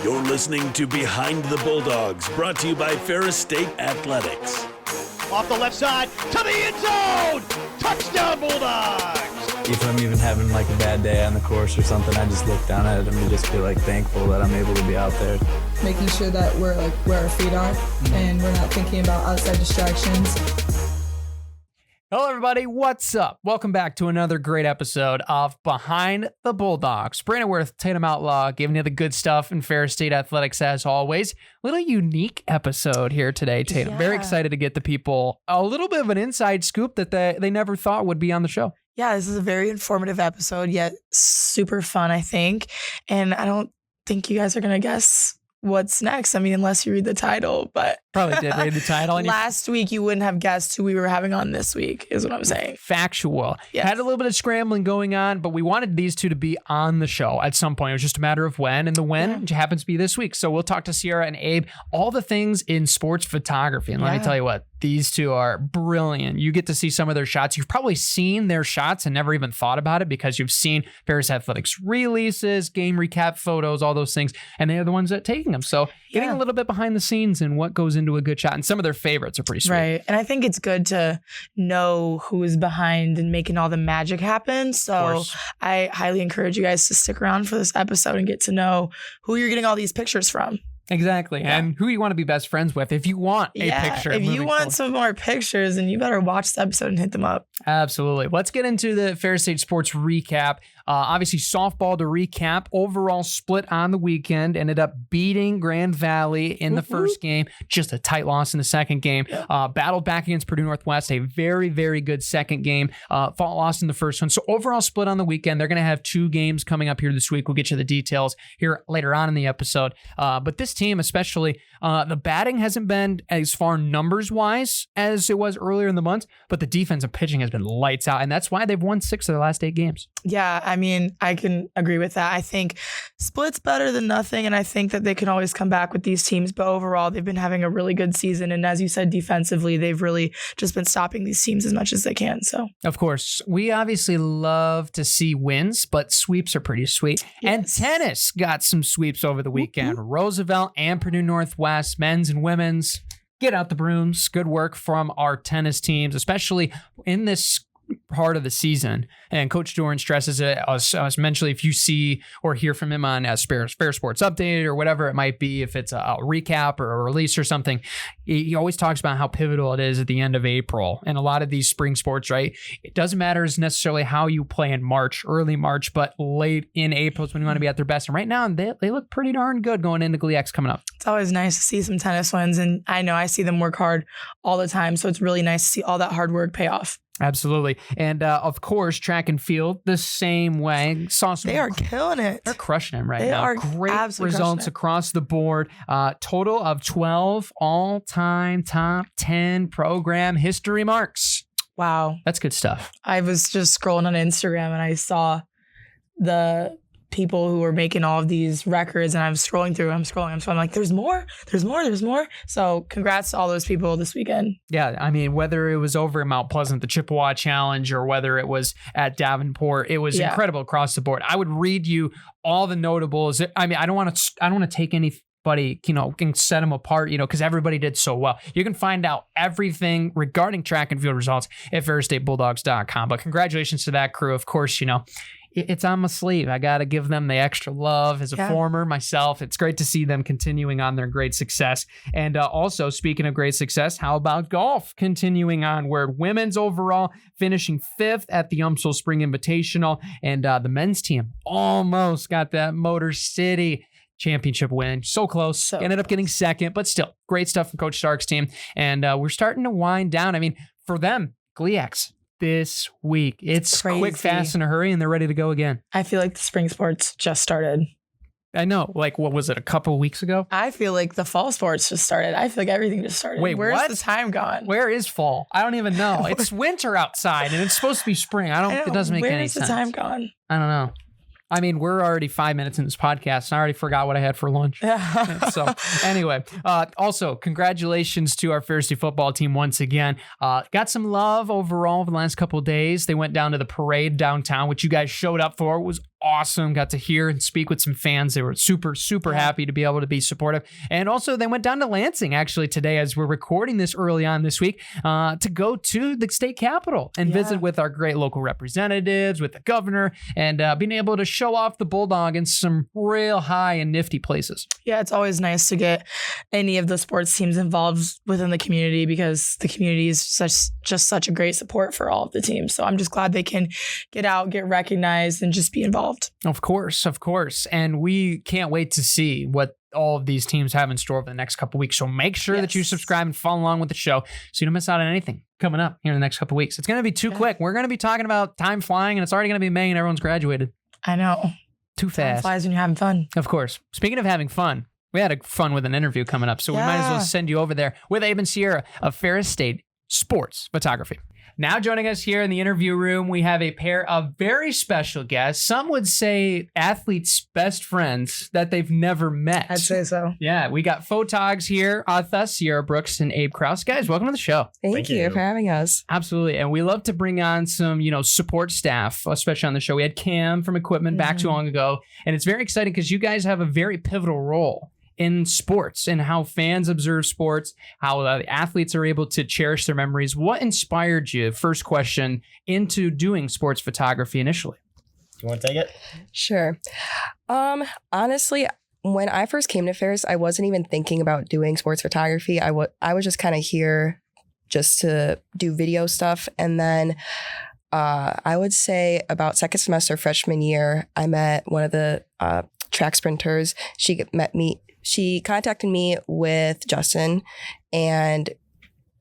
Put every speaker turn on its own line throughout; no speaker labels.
You're listening to Behind the Bulldogs, brought to you by Ferris State Athletics.
Off the left side, to the end zone! Touchdown, Bulldogs!
If I'm even having like a bad day on the course or something, I just look down at it and just feel like thankful that I'm able to be out there.
Making sure that we're like where our feet are and we're not thinking about outside distractions.
Hello, everybody. What's up? Welcome back to another great episode of Behind the Bulldogs. Brandon Worth, Tatum Outlaw, giving you the good stuff in Ferris State Athletics as always. Little unique episode here today, Tatum.
Yeah.
Very excited to get the people a little bit of an inside scoop that they never thought would be on the show.
Yeah, this is a very informative episode, yet super fun, I think. And I don't think you guys are going to guess what's next. I mean, unless you read the title, but
Probably did read the title. And
last week you wouldn't have guessed who we were having on this week, is what I'm saying.
Factual.
Yes.
Had a little bit of scrambling going on, but we wanted these two to be on the show at some point. It was just a matter of when, and the when happens to be this week. So we'll talk to Ciara and Abe, all the things in sports photography. And let me tell you what, these two are brilliant. You get to see some of their shots. You've probably seen their shots and never even thought about it because you've seen Ferris Athletics releases, game recap photos, all those things, and they are the ones that are taking them. So getting a little bit behind the scenes and what goes into a good shot. And some of their favorites are pretty sweet.
Right. And I think it's good to know who is behind and making all the magic happen. So I highly encourage you guys to stick around for this episode and get to know who you're getting all these pictures from.
Exactly. Yeah. And who you want to be best friends with if you want a picture.
If you want some more pictures, then you better watch the episode and hit them up.
Absolutely. Let's get into the Ferris State sports recap. Obviously, softball to recap. Overall split on the weekend. Ended up beating Grand Valley in the first game. Just a tight loss in the second game. Battled back against Purdue Northwest. A very, very good second game. Lost in the first one. So overall split on the weekend. They're going to have 2 games coming up here this week. We'll get you the details here later on in the episode. But this team, especially, the batting hasn't been as far numbers-wise as it was earlier in the month, but the defense and pitching has been lights out, and that's why they've won 6 of their last 8 games.
Yeah, I mean, I can agree with that. I think split's better than nothing, and I think that they can always come back with these teams, but overall, they've been having a really good season, and as you said, defensively, they've really just been stopping these teams as much as they can. So,
of course, we obviously love to see wins, but sweeps are pretty sweet.
Yes.
And tennis got some sweeps over the weekend. Roosevelt and Purdue Northwest, men's and women's. Get out the brooms. Good work from our tennis teams, especially in this part of the season. And Coach Doran stresses it, especially if you see or hear from him on Fair Sports Update or whatever it might be, if it's a recap or a release or something, he always talks about how pivotal it is at the end of April. And a lot of these spring sports, right? It doesn't matter necessarily how you play in March, early March, but late in April is when you want to be at their best. And right now, they look pretty darn good going into GLIACs coming up.
It's always nice to see some tennis wins. And I know I see them work hard all the time. So it's really nice to see all that hard work pay off.
Absolutely. And of course, track and field the same way.
They are killing it.
They're crushing it right
They
now.
are
Great results across the board. Total of 12 all-time top 10 program history marks.
Wow.
That's good stuff.
I was just scrolling on Instagram and I saw the people who were making all of these records, and I'm scrolling through. I'm like, there's more. So congrats to all those people this weekend.
Yeah, I mean, whether it was over in Mount Pleasant, the Chippewa Challenge, or whether it was at Davenport, it was incredible across the board. I would read you all the notables. I mean, I don't want to take anybody, can set them apart, because everybody did so well. You can find out everything regarding track and field results at ferrisstatebulldogs.com. But congratulations to that crew. Of course, it's on my sleeve. I got to give them the extra love as a former myself. It's great to see them continuing on their great success. And also, speaking of great success, how about golf continuing on, where women's overall finishing 5th at the UMSL Spring Invitational, and the men's team almost got that Motor City championship win. So close. Ended up getting 2nd, but still great stuff from Coach Stark's team. And we're starting to wind down. I mean, for them, GLIACs this week. It's quick, fast, in a hurry, and they're ready to go again.
I feel like the spring sports just started.
I know. Like, what was it, a couple of weeks ago?
I feel like the fall sports just started. I feel like everything just started.
Wait,
where's the time gone?
Where is fall? I don't even know. It's winter outside, and it's supposed to be spring. It doesn't make any sense.
Where's the time gone?
I don't know. I mean, we're already 5 minutes in this podcast, and I already forgot what I had for lunch. So anyway, also, congratulations to our Ferris State football team once again. Got some love overall over the last couple of days. They went down to the parade downtown, which you guys showed up for. It was awesome. Got to hear and speak with some fans. They were super, super happy to be able to be supportive. And also they went down to Lansing actually today as we're recording this early on this week to go to the state capitol and visit with our great local representatives, with the governor, and being able to show off the Bulldog in some real high and nifty places.
Yeah, it's always nice to get any of the sports teams involved within the community because the community is just such a great support for all of the teams. So I'm just glad they can get out, get recognized, and just be involved.
Of course. And we can't wait to see what all of these teams have in store over the next couple of weeks. So make sure that you subscribe and follow along with the show so you don't miss out on anything coming up here in the next couple of weeks. It's going to be too quick. We're going to be talking about time flying, and it's already going to be May and everyone's graduated.
I know.
Too fast.
Time flies when you're having fun.
Of course. Speaking of having fun, we had fun with an interview coming up, so we might as well send you over there with Abe and Ciara of Ferris State Sports Photography. Now joining us here in the interview room, we have a pair of very special guests. Some would say athletes' best friends that they've never met.
I'd say so.
Yeah, we got photogs here with us, Ciara Brooks and Abe Kraus. Guys, welcome to the show.
Thank you for having us.
Absolutely. And we love to bring on some, support staff, especially on the show. We had Cam from Equipment back too long ago. And it's very exciting because you guys have a very pivotal role in sports and how fans observe sports, how the athletes are able to cherish their memories. What inspired you, first question, into doing sports photography initially?
You want to take it?
Sure. Honestly, when I first came to Ferris, I wasn't even thinking about doing sports photography. I was just kind of here just to do video stuff. And then I would say about second semester freshman year, I met one of the track sprinters. She contacted me with Justin, and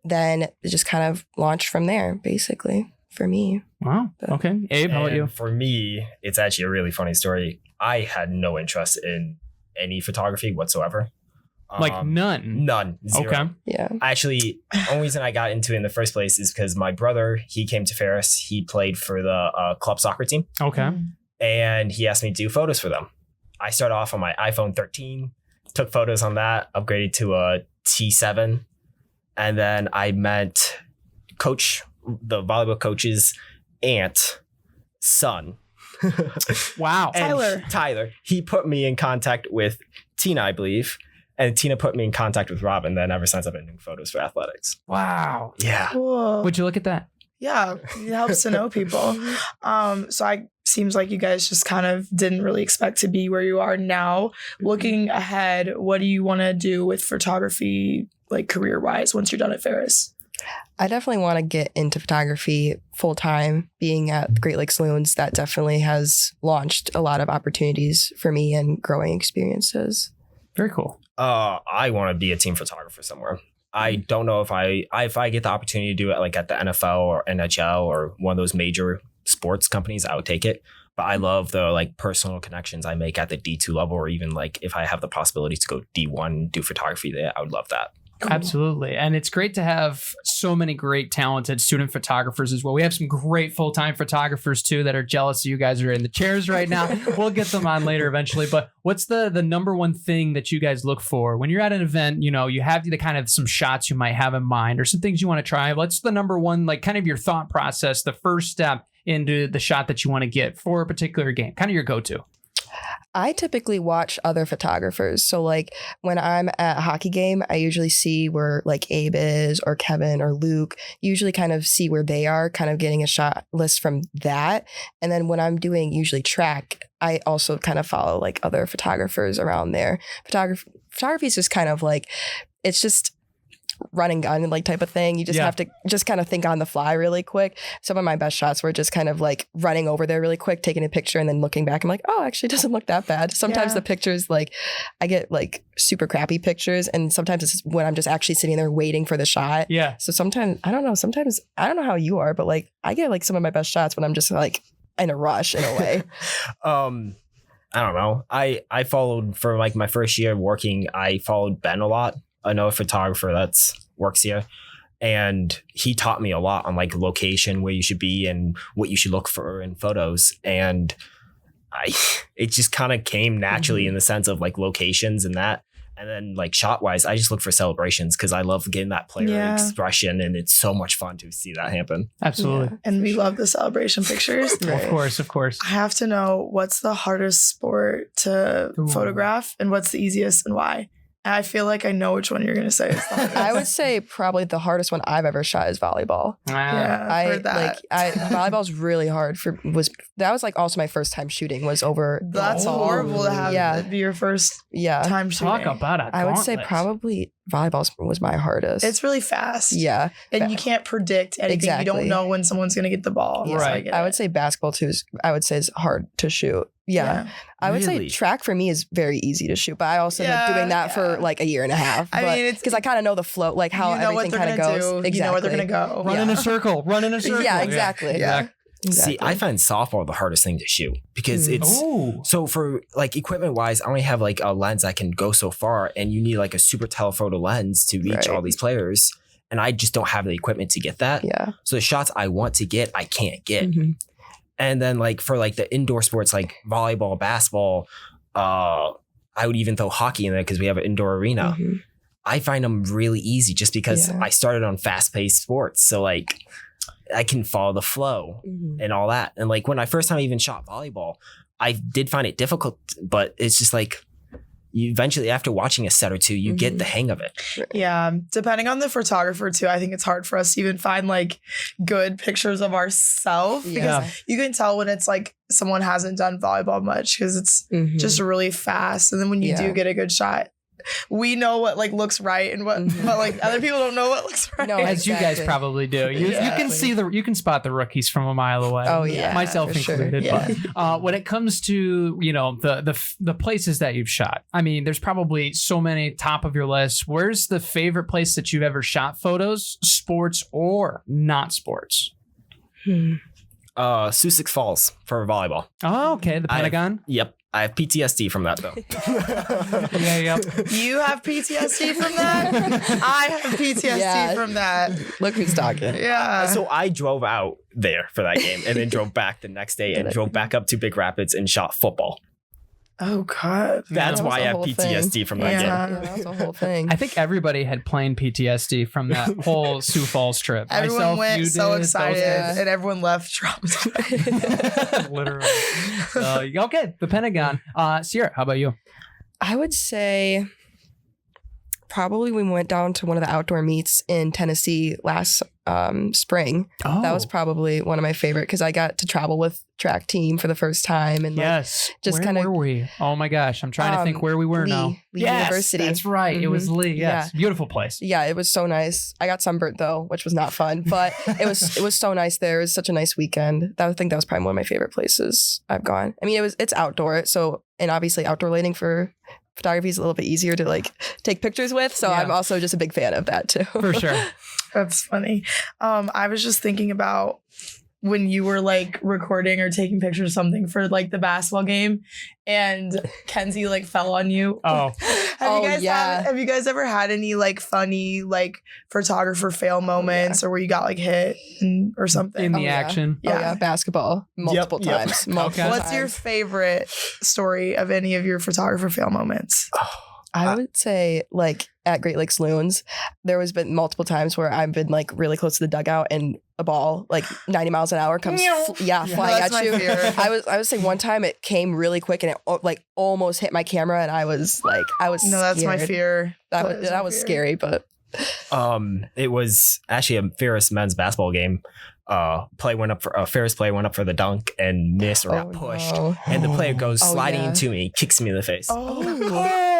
then it just kind of launched from there, basically, for me.
Wow. Okay. Abe, how about you?
For me, it's actually a really funny story. I had no interest in any photography whatsoever.
Like none?
None. Zero.
Okay.
Yeah.
Actually, the only reason I got into it in the first place is because my brother, he came to Ferris. He played for the club soccer team.
Okay.
And he asked me to do photos for them. I started off on my iPhone 13. Took photos on that, upgraded to a T7. And then I met the volleyball coach's son.
Wow.
Tyler. He put me in contact with Tina, I believe. And Tina put me in contact with Robin. Then ever since I've been doing photos for athletics.
Wow.
Yeah.
Cool.
Would you look at that?
Yeah, it helps to know people. Seems like you guys just kind of didn't really expect to be where you are now. Looking ahead, what do you want to do with photography, like career-wise, once you're done at Ferris?
I definitely want to get into photography full time. Being at Great Lakes Saloons, that definitely has launched a lot of opportunities for me and growing experiences.
Very cool.
I want to be a team photographer somewhere. I don't know if I get the opportunity to do it like at the NFL or NHL or one of those major sports companies, I would take it. But I love the like personal connections I make at the D2 level, or even like if I have the possibility to go D1, do photography there, I would love that.
Absolutely. And it's great to have so many great talented student photographers as well. We have some great full-time photographers too that are jealous of you guys are in the chairs right now. We'll get them on later eventually. But what's the number one thing that you guys look for when you're at an event? You have the kind of some shots you might have in mind or some things you want to try. What's the number one, like kind of your thought process, the first step into the shot that you want to get for a particular game, kind of your go-to?
I typically watch other photographers. So like when I'm at a hockey game, I usually see where like Abe is or Kevin or Luke, usually kind of see where they are, kind of getting a shot list from that. And then when I'm doing usually track, I also kind of follow like other photographers around there. Photography is just kind of like, it's just run and gun like type of thing. You just have to just kind of think on the fly really quick. Some of my best shots were just kind of like running over there really quick, taking a picture and then looking back. I'm like, oh, actually it doesn't look that bad. Sometimes the pictures, like I get like super crappy pictures, and sometimes it's when I'm just actually sitting there waiting for the shot. Yeah. So sometimes I don't know how you are, but like I get like some of my best shots when I'm just like in a rush in a way.
I don't know. I followed for like my first year working, I followed Ben a lot. I know a photographer that's works here, and he taught me a lot on like location, where you should be and what you should look for in photos. And it just kind of came naturally in the sense of like locations and that. And then like shot wise, I just look for celebrations because I love getting that player expression, and it's so much fun to see that happen.
Absolutely.
Yeah. And we love the celebration pictures.
Of course.
I have to know, what's the hardest sport to photograph and what's the easiest and why? And I feel like I know which one you're going to say is the hardest.
I would say probably the hardest one I've ever shot is volleyball.
Yeah, I've heard that.
Volleyball's really hard that was like also my first time shooting was over.
That's horrible to have that be your first time shooting.
Talk about it.
I would say probably volleyball was my hardest.
It's really fast.
Yeah.
And you can't predict anything.
Exactly.
You don't know when someone's going to get the ball.
Right.
I would say basketball too is hard to shoot. Yeah. I would say track for me is very easy to shoot, but I also ended up doing that for like a year and a half. I mean, it's because I kind of know the flow, like how everything kind of goes.
Do.
Exactly.
You know where they're going to go.
Run in a circle.
Yeah, exactly.
Yeah.
See, I find softball the hardest thing to shoot because it's so for like equipment wise, I only have like a lens that can go so far, and you need like a super telephoto lens to reach all these players. And I just don't have the equipment to get that.
Yeah.
So the shots I want to get, I can't get. And then like for like the indoor sports like volleyball, basketball, I would even throw hockey in there because we have an indoor arena. I find them really easy just because I started on fast-paced sports. So like I can follow the flow and all that. And like when I first time I even shot volleyball, I did find it difficult, but it's just like you eventually, after watching a set or two, you get the hang of it.
Yeah. Depending on the photographer too, I think it's hard for us to even find like good pictures of ourselves because you can tell when it's like someone hasn't done volleyball much because it's just really fast. And then when you do get a good shot, we know what like looks right and what but like other people don't know what looks right.
No,
as you guys probably do. You can see you can spot the rookies from a mile away.
Oh yeah,
myself included. But when it comes to the places that you've shot, I mean, there's probably so many top of your list. Where's the favorite place that you've ever shot photos, sports or not sports?
Sussex Falls for volleyball.
Oh, okay, the Pentagon.
Yep. I have PTSD from that though.
You have PTSD from that? I have PTSD from that.
Look who's talking.
Yeah.
So I drove out there for that game and then drove back the next day and drove back up to Big Rapids and shot football.
Oh God.
That's why I have PTSD from that game.
Yeah, that was a whole thing.
I think everybody had plane PTSD from that whole Sioux Falls trip.
Everyone went so excited and everyone left traumatized.
Literally. Okay, the Pentagon. Ciara, how about you?
I would say probably we went down to one of the outdoor meets in Tennessee last spring.
Oh.
That was probably one of my favorite because I got to travel with track team for the first time and
just kind of. Where were we? Oh my gosh, I'm trying to think where we were now.
Lee University.
That's right. It was Lee. Yes, beautiful place.
Yeah, it was so nice. I got sunburnt though, which was not fun, but it was so nice there. It was such a nice weekend. I think that was probably one of my favorite places I've gone. I mean, it's outdoor, and obviously outdoor lighting for photography is a little bit easier to like take pictures with. So I'm also just a big fan of that too.
For sure.
That's funny. I was just thinking about when you were like recording or taking pictures of something for like the basketball game and Kenzie like fell on you.
Oh.
Have you guys ever had any like funny like photographer fail moments or where you got like hit or something?
In the action?
Yeah.
Basketball multiple times.
What's your favorite story of any of your photographer fail moments?
I would say like at Great Lakes Loons, there was been multiple times where I've been like really close to the dugout and a ball like 90 miles an hour comes flying at you. I would say one time it came really quick and it like almost hit my camera and I was
no, that's
scared.
my fear.
That was scary, but
it was actually a Ferris men's basketball game. Ferris play went up for the dunk and missed or got pushed, and the player goes sliding into me, kicks me in the face.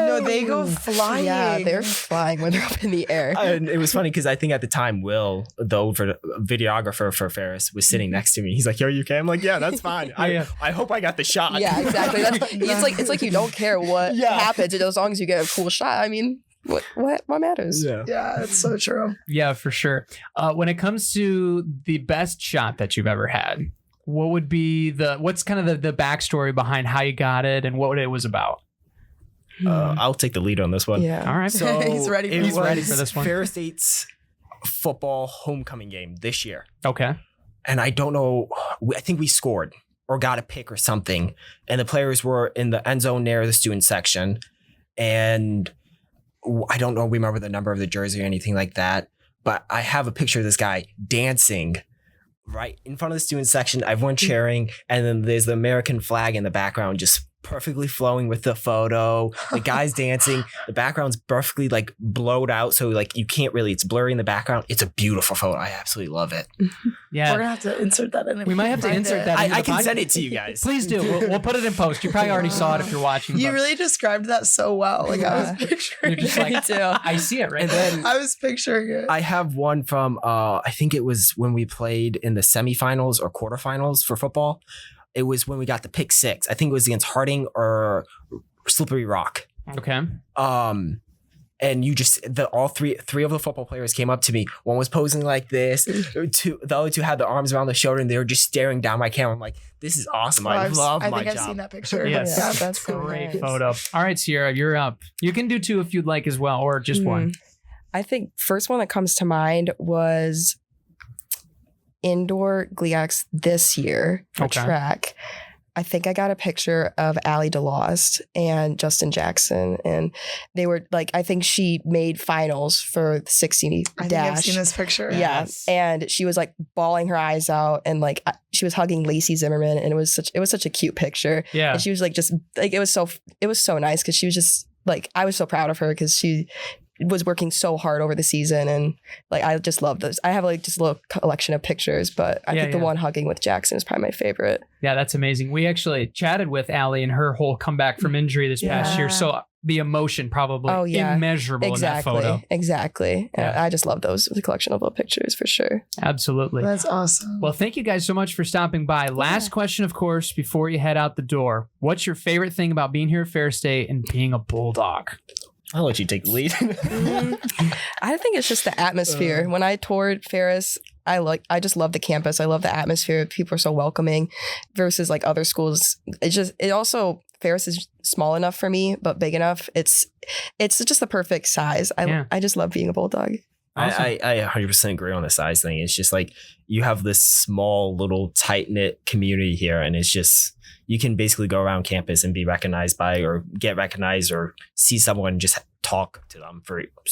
No, they go flying.
Yeah, they're flying when they're up in the air.
And it was funny because I think at the time Will, the videographer for Ferris, was sitting next to me. He's like, "Yo, you okay?" I'm like, "Yeah, that's fine. I hope I got the shot."
Yeah, exactly. It's like you don't care what happens as long as you get a cool shot. I mean, what matters?
Yeah, that's so true.
Yeah, for sure. When it comes to the best shot that you've ever had, what would be what's kind of the backstory behind how you got it and what it was about?
I'll take the lead on this one.
Yeah. All right.
So
he's ready
for this one.
Ferris State's football homecoming game this year.
Okay.
And I don't know, I think we scored or got a pick or something. And the players were in the end zone near the student section. And I don't remember the number of the jersey or anything like that, but I have a picture of this guy dancing right in front of the student section, everyone cheering, and then there's the American flag in the background just perfectly flowing with the photo. The guy's dancing. The background's perfectly like blurred out, so like you can't really, it's blurry in the background. It's a beautiful photo. I absolutely love it.
Yeah.
We're gonna have to insert that in.
We might have to insert that.
I can send it to you guys.
Please do. We'll put it in post. You probably already saw it if you're watching.
You
but
really described that so well. Like I was picturing
you're just like,
it too.
I see it right
And
there.
then
I was picturing it.
I have one from I think it was when we played in the semifinals or quarterfinals for football. It was when we got the pick 6. I think it was against Harding or Slippery Rock.
Okay.
And you just all three of the football players came up to me. One was posing like this. The other two had their arms around the shoulder and they were just staring down my camera. I'm like, this is awesome. I love my job.
I think I've seen that picture.
Yes.
Yeah, that's so
Great
nice.
photo. All right, Ciara, you're up. You can do 2 if you'd like as well, or just one.
I think first one that comes to mind was indoor GLIACs this year for track. I think I got a picture of Allie DeLost and Justin Jackson, and they were like, I think she made finals for the 60
I think
dash.
I've seen this picture.
Yes. And she was like bawling her eyes out, and like she was hugging Lacey Zimmerman, and it was such a cute picture.
Yeah.
And she was like, just like, it was so nice because she was just like, I was so proud of her because she was working so hard over the season, and like I just love those. I have like just a little collection of pictures, but I think the one hugging with Jackson is probably my favorite.
Yeah, that's amazing. We actually chatted with Allie and her whole comeback from injury this past year. So the emotion probably immeasurable in that photo.
Exactly.
Yeah.
I just love those, the collection of little pictures for sure.
Absolutely.
That's awesome.
Well, thank you guys so much for stopping by. Last question, of course, before you head out the door. What's your favorite thing about being here at Ferris State and being a Bulldog?
I'll let you take the lead.
I think it's just the atmosphere. When I toured Ferris, I just love the campus. I love the atmosphere. People are so welcoming versus like other schools. Ferris is small enough for me, but big enough. It's just the perfect size. I just love being a Bulldog.
Awesome.
I 100% agree on the size thing. It's just like you have this small little tight knit community here, and it's just, you can basically go around campus and be recognized by or get recognized or see someone and just talk to them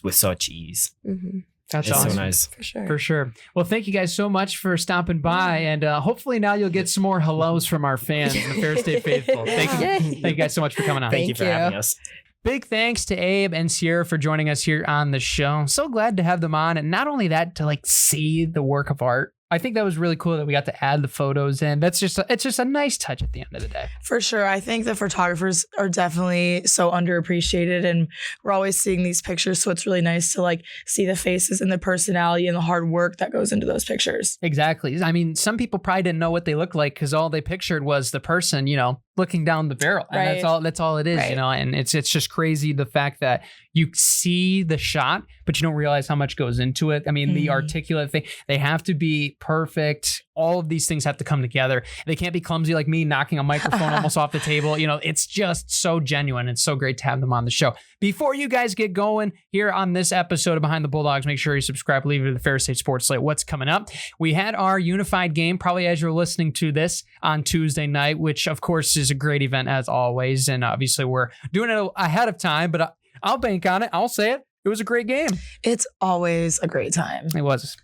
with such ease.
Mm-hmm.
That's
it's
awesome.
so nice.
For sure. Well, thank you guys so much for stopping by, and hopefully now you'll get some more hellos from our fans and the Ferris State faithful. Thank you guys so much for coming on.
Thank you for having us.
Big thanks to Abe and Ciara for joining us here on the show. So glad to have them on, and not only that, to like see the work of art. I think that was really cool that we got to add the photos in. It's just a nice touch at the end of the day.
For sure. I think the photographers are definitely so underappreciated, and we're always seeing these pictures. So it's really nice to like see the faces and the personality and the hard work that goes into those pictures.
Exactly. I mean, some people probably didn't know what they looked like because all they pictured was the person, looking down the barrel. And that's all it is, and it's just crazy the fact that you see the shot, but you don't realize how much goes into it. I mean, the articulate thing, they have to be perfect. All of these things have to come together. They can't be clumsy like me knocking a microphone almost off the table. It's just so genuine. It's so great to have them on the show. Before you guys get going here on this episode of Behind the Bulldogs, make sure you subscribe, leave it to the Ferris State Sports Slate. What's coming up? We had our unified game, probably as you're listening to this, on Tuesday night, which of course is a great event as always. And obviously we're doing it ahead of time, but I'll bank on it. I'll say it. It was a great game.
It's always a great time.
It was.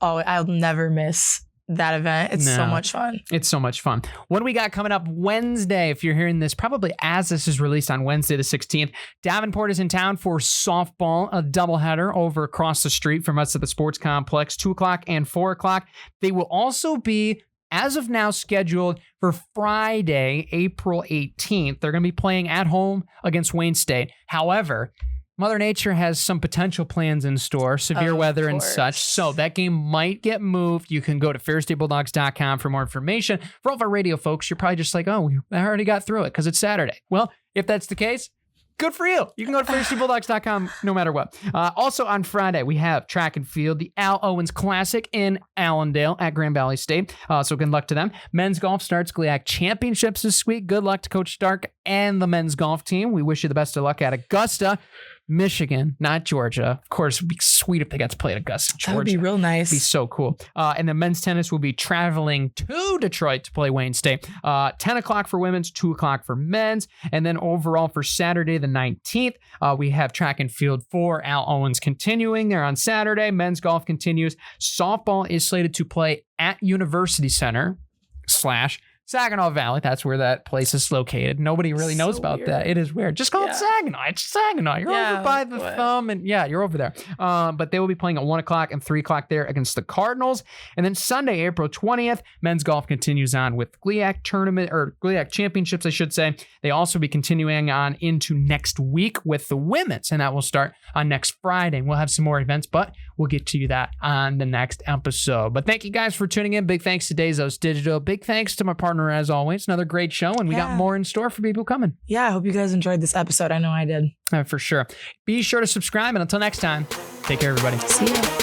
I'll never miss that event. It's so much fun.
It's so much fun. What do we got coming up Wednesday? If you're hearing this, probably as this is released on Wednesday the 16th, Davenport is in town for softball, a doubleheader over across the street from us at the sports complex, 2 o'clock and 4 o'clock. They will also be, as of now, scheduled for Friday, April 18th. They're going to be playing at home against Wayne State. However, Mother Nature has some potential plans in store, severe weather and such. So that game might get moved. You can go to ferrisstatebulldogs.com for more information. For all of our radio folks, you're probably just like, oh, I already got through it because it's Saturday. Well, if that's the case, good for you. You can go to ferrisstatebulldogs.com no matter what. Also on Friday, we have track and field, the Al Owens Classic in Allendale at Grand Valley State. So good luck to them. Men's golf starts GLIAC Championships this week. Good luck to Coach Stark and the men's golf team. We wish you the best of luck at Augusta. Michigan, not Georgia. Of course, it would be sweet if they got to play at Augusta, Georgia.
That would be real nice.
Be so cool. And then men's tennis will be traveling to Detroit to play Wayne State. 10 o'clock for women's, 2 o'clock for men's. And then overall for Saturday the 19th, we have track and field for Al Owens continuing there on Saturday. Men's golf continues. Softball is slated to play at University Center / Saginaw Valley. That's where that place is located. Nobody really knows about
weird.
that. It is weird. Just call it Saginaw. It's Saginaw. You're over by the thumb, and you're over there. But they will be playing at 1 o'clock and 3 o'clock there against the Cardinals. And then Sunday, April 20th, men's golf continues on with GLIAC tournament or GLIAC championships, I should say. They also be continuing on into next week with the women's, and that will start on next Friday. We'll have some more events, but we'll get to that on the next episode. But thank you guys for tuning in. Big thanks to Bezos Digital. Big thanks to my partner, as always. Another great show, and we got more in store for people coming.
Yeah, I hope you guys enjoyed this episode. I know I did.
For sure. Be sure to subscribe, and until next time, take care, everybody.
See ya.